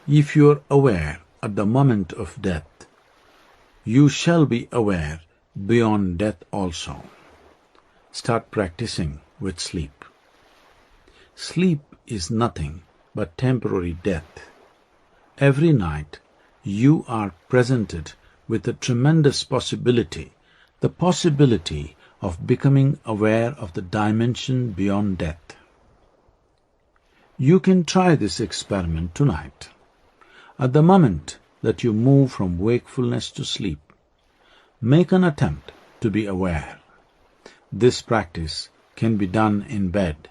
If you are aware at the moment of death, you shall be aware beyond death also. Start practicing with sleep. Sleep is nothing but temporary death. Every night you are presented with a tremendous possibility, the possibility of becoming aware of the dimension beyond death. You can try this experiment tonight. At the moment that you move from wakefulness to sleep, make an attempt to be aware. This practice can be done in bed.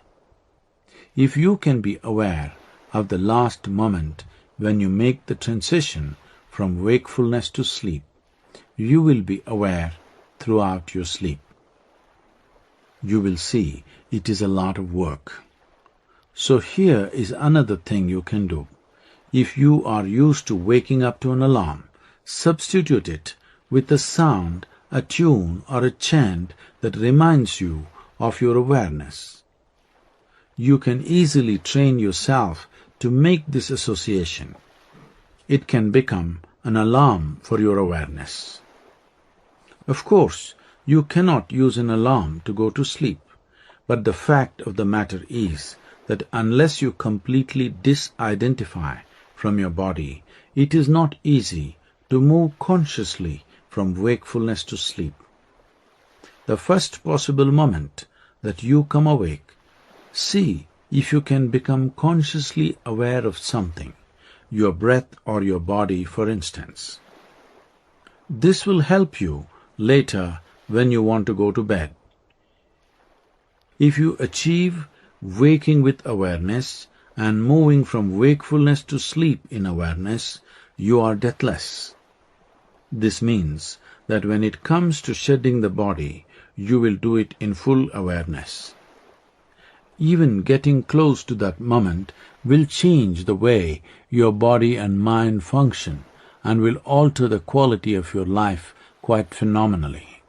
If you can be aware of the last moment when you make the transition from wakefulness to sleep, you will be aware throughout your sleep. You will see it is a lot of work. So here is another thing you can do. If you are used to waking up to an alarm, substitute it with a sound, a tune or a chant that reminds you of your awareness. You can easily train yourself to make this association. It can become an alarm for your awareness. Of course, you cannot use an alarm to go to sleep, but the fact of the matter is that unless you completely disidentify from your body, it is not easy to move consciously from wakefulness to sleep. The first possible moment that you come awake, see if you can become consciously aware of something, your breath or your body, for instance. This will help you later when you want to go to bed. If you achieve waking with awareness and moving from wakefulness to sleep in awareness, you are deathless. This means that when it comes to shedding the body, you will do it in full awareness. Even getting close to that moment will change the way your body and mind function and will alter the quality of your life quite phenomenally.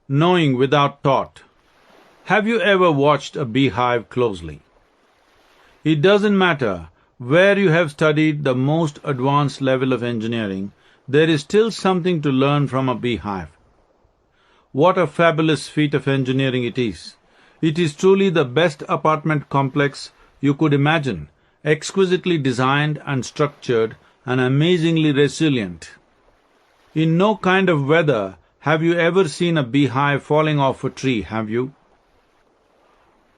Knowing without thought. Have you ever watched a beehive closely? It doesn't matter where you have studied the most advanced level of engineering, there is still something to learn from a beehive. What a fabulous feat of engineering it is! It is truly the best apartment complex you could imagine, exquisitely designed and structured and amazingly resilient. In no kind of weather have you ever seen a beehive falling off a tree, have you?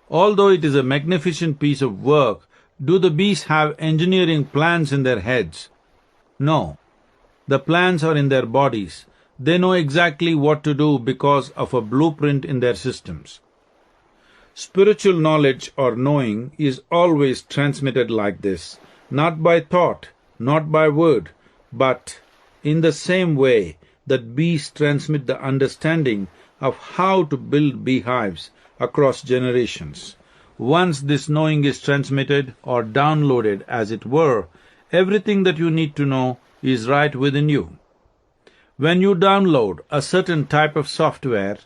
Although it is a magnificent piece of work, do the bees have engineering plans in their heads? No. The plans are in their bodies. They know exactly what to do because of a blueprint in their systems. Spiritual knowledge or knowing is always transmitted like this, not by thought, not by word, but in the same way that bees transmit the understanding of how to build beehives across generations. Once this knowing is transmitted or downloaded, as it were, everything that you need to know is right within you. When you download a certain type of software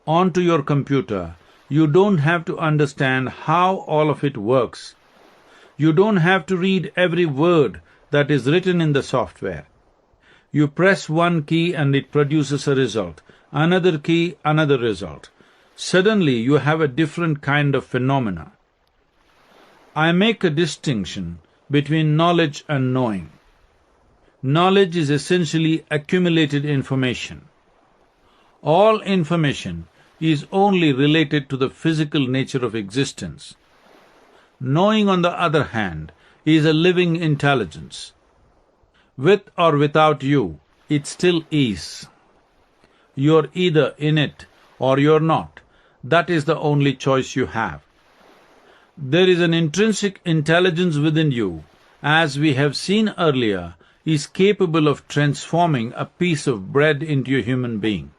onto your computer, you don't have to understand how all of it works. You don't have to read every word that is written in the software. You press one key and it produces a result, another key, another result. Suddenly you have a different kind of phenomena. I make a distinction between knowledge and knowing. Knowledge is essentially accumulated information. All information is only related to the physical nature of existence. Knowing, on the other hand, is a living intelligence. With or without you, it still is. You're either in it or you're not. That is the only choice you have. There is an intrinsic intelligence within you, as we have seen earlier, is capable of transforming a piece of bread into a human being.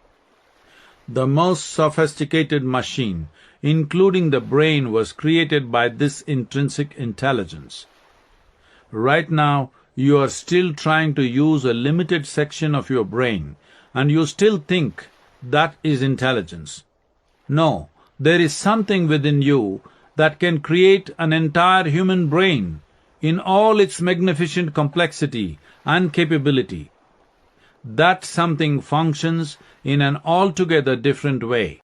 The most sophisticated machine, including the brain, was created by this intrinsic intelligence. Right now, you are still trying to use a limited section of your brain, and you still think that is intelligence. No, there is something within you that can create an entire human brain in all its magnificent complexity and capability. That something functions in an altogether different way.